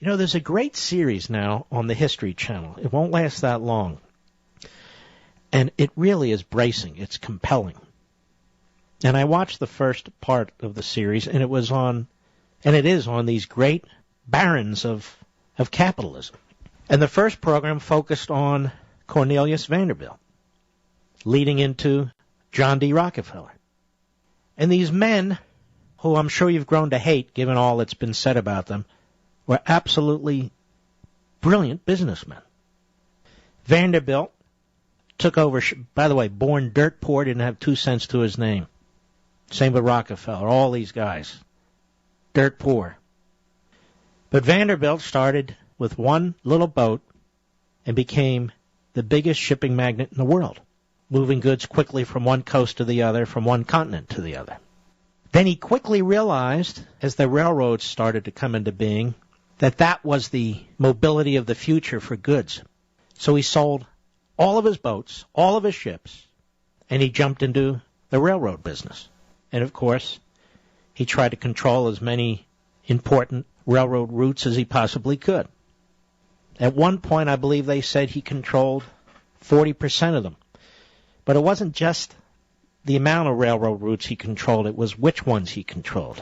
You know, there's a great series now on the History Channel. It won't last that long. And it really is bracing. It's compelling. And I watched the first part of the series, and it is on these great barons of capitalism. And the first program focused on Cornelius Vanderbilt, leading into John D. Rockefeller. And these men, who I'm sure you've grown to hate, given all that's been said about them, were absolutely brilliant businessmen. Vanderbilt took over, by the way, born dirt poor, didn't have 2 cents to his name. Same with Rockefeller, all these guys, dirt poor. But Vanderbilt started with one little boat and became the biggest shipping magnate in the world, moving goods quickly from one coast to the other, from one continent to the other. Then he quickly realized, as the railroads started to come into being, that was the mobility of the future for goods. So he sold all of his boats, all of his ships, and he jumped into the railroad business. And of course, he tried to control as many important railroad routes as he possibly could. At one point, I believe they said he controlled 40% of them. But it wasn't just the amount of railroad routes he controlled, it was which ones he controlled.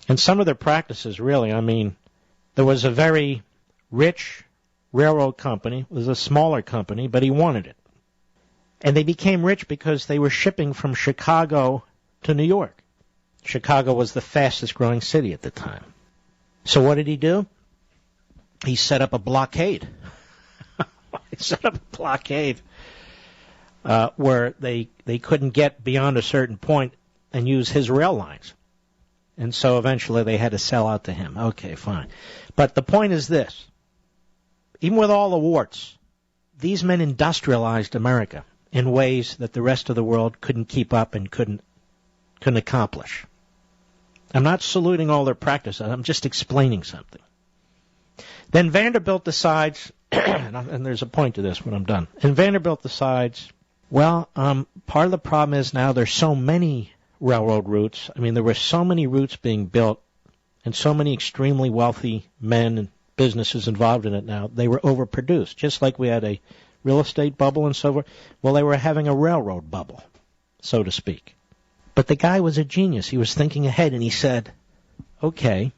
And some of their practices, really, I mean, there was a very rich railroad company. It was a smaller company, but he wanted it. And they became rich because they were shipping from Chicago to New York. Chicago was the fastest growing city at the time. So what did he do? He set up a blockade. He set up a blockade where they couldn't get beyond a certain point and use his rail lines. And so eventually they had to sell out to him. Okay, fine. But the point is this. Even with all the warts, these men industrialized America in ways that the rest of the world couldn't keep up and couldn't accomplish. I'm not saluting all their practices. I'm just explaining something. Then Vanderbilt decides, and there's a point to this when I'm done, and Vanderbilt decides, well, part of the problem is now there's so many railroad routes. I mean, there were so many routes being built and so many extremely wealthy men and businesses involved in it now. They were overproduced, just like we had a real estate bubble and so forth. Well, they were having a railroad bubble, so to speak. But the guy was a genius. He was thinking ahead, and he said, okay,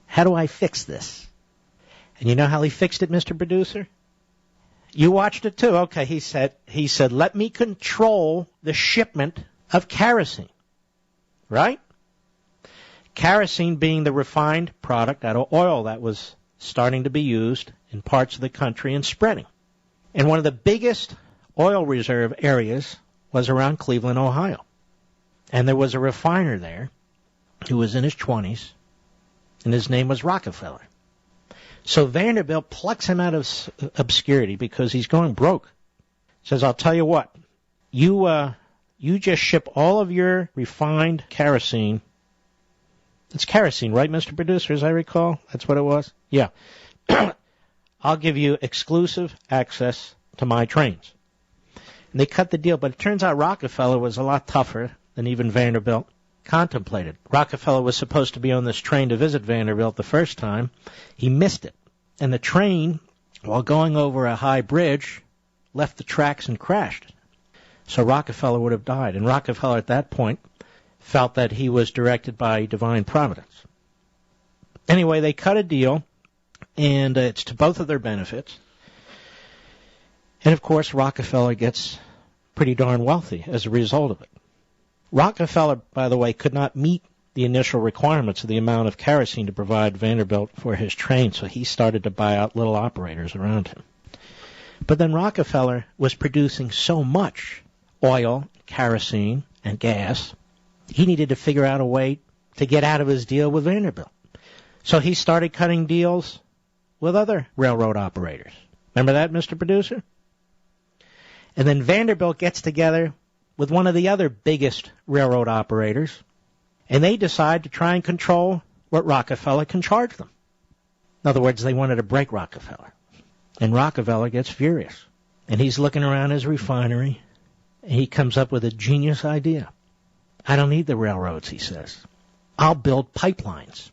how do I fix this? And you know how he fixed it, Mr. Producer? You watched it too. Okay, he said, let me control the shipment of kerosene. Right? Kerosene being the refined product out of oil that was starting to be used in parts of the country and spreading. And one of the biggest oil reserve areas was around Cleveland, Ohio. And there was a refiner there who was in his 20s, and his name was Rockefeller. So Vanderbilt plucks him out of obscurity because he's going broke. Says, I'll tell you what, you just ship all of your refined kerosene. It's kerosene, right, Mr. Producer, as I recall? That's what it was? Yeah. I'll give you exclusive access to my trains. And they cut the deal, but it turns out Rockefeller was a lot tougher than even Vanderbilt contemplated. Rockefeller was supposed to be on this train to visit Vanderbilt the first time. He missed it. And the train, while going over a high bridge, left the tracks and crashed. So Rockefeller would have died. And Rockefeller at that point felt that he was directed by divine providence. Anyway, they cut a deal, and it's to both of their benefits. And, of course, Rockefeller gets pretty darn wealthy as a result of it. Rockefeller, by the way, could not meet the initial requirements of the amount of kerosene to provide Vanderbilt for his train, so he started to buy out little operators around him. But then Rockefeller was producing so much oil, kerosene, and gas, he needed to figure out a way to get out of his deal with Vanderbilt. So he started cutting deals with other railroad operators. Remember that, Mr. Producer? And then Vanderbilt gets together with one of the other biggest railroad operators, and they decide to try and control what Rockefeller can charge them. In other words, they wanted to break Rockefeller. And Rockefeller gets furious. And he's looking around his refinery, and he comes up with a genius idea. I don't need the railroads, he says. I'll build pipelines.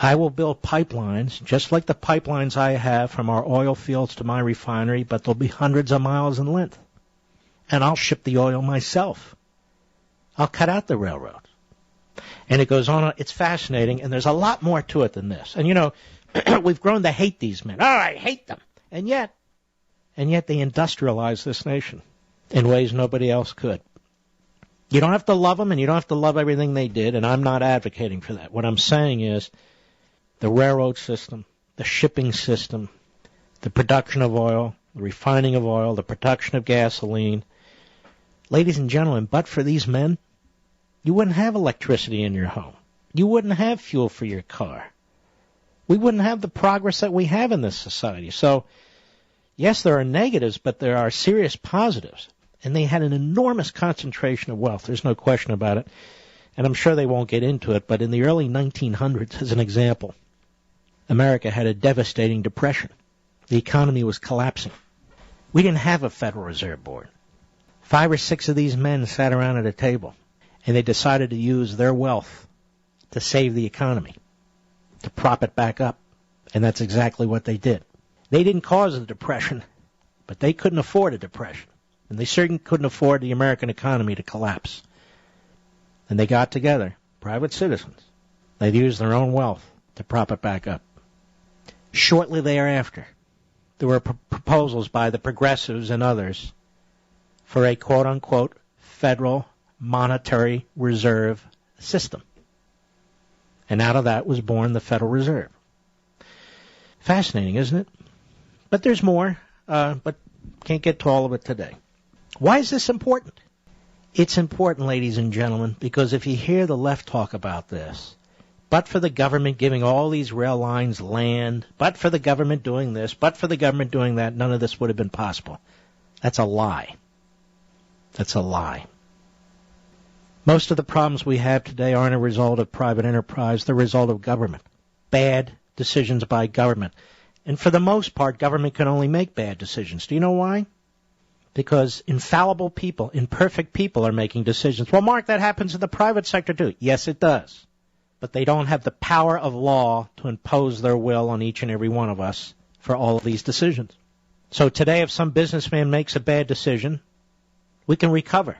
I will build pipelines, just like the pipelines I have from our oil fields to my refinery, but they'll be hundreds of miles in length. And I'll ship the oil myself. I'll cut out the railroads. And it goes on. It's fascinating, and there's a lot more to it than this. And, you know, we've grown to hate these men. Oh, I hate them. And yet they industrialized this nation in ways nobody else could. You don't have to love them, and you don't have to love everything they did, and I'm not advocating for that. What I'm saying is the railroad system, the shipping system, the production of oil, the refining of oil, the production of gasoline. Ladies and gentlemen, but for these men, you wouldn't have electricity in your home. You wouldn't have fuel for your car. We wouldn't have the progress that we have in this society. So, yes, there are negatives, but there are serious positives. And they had an enormous concentration of wealth. There's no question about it. And I'm sure they won't get into it, but in the early 1900s, as an example, America had a devastating depression. The economy was collapsing. We didn't have a Federal Reserve Board. 5 or 6 of these men sat around at a table, and they decided to use their wealth to save the economy, to prop it back up. And that's exactly what they did. They didn't cause the depression, but they couldn't afford a depression. And they certainly couldn't afford the American economy to collapse. And they got together, private citizens. They used their own wealth to prop it back up. Shortly thereafter, there were proposals by the progressives and others for a quote-unquote Federal Monetary Reserve System. And out of that was born the Federal Reserve. Fascinating, isn't it? But there's more, but can't get to all of it today. Why is this important? It's important, ladies and gentlemen, because if you hear the left talk about this, but for the government giving all these rail lines land, but for the government doing this, but for the government doing that, none of this would have been possible. That's a lie. That's a lie. Most of the problems we have today aren't a result of private enterprise. They're a result of government. Bad decisions by government. And for the most part, government can only make bad decisions. Do you know why? Because infallible people, imperfect people are making decisions. Well, Mark, that happens in the private sector too. Yes, it does. But they don't have the power of law to impose their will on each and every one of us for all of these decisions. So today, if some businessman makes a bad decision, we can recover.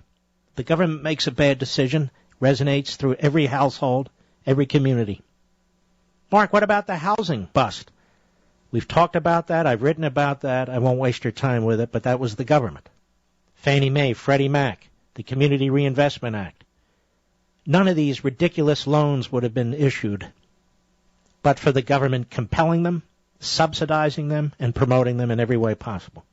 The government makes a bad decision, resonates through every household, every community. Mark, what about the housing bust? We've talked about that. I've written about that. I won't waste your time with it, but that was the government. Fannie Mae, Freddie Mac, the Community Reinvestment Act. None of these ridiculous loans would have been issued but for the government compelling them, subsidizing them, and promoting them in every way possible.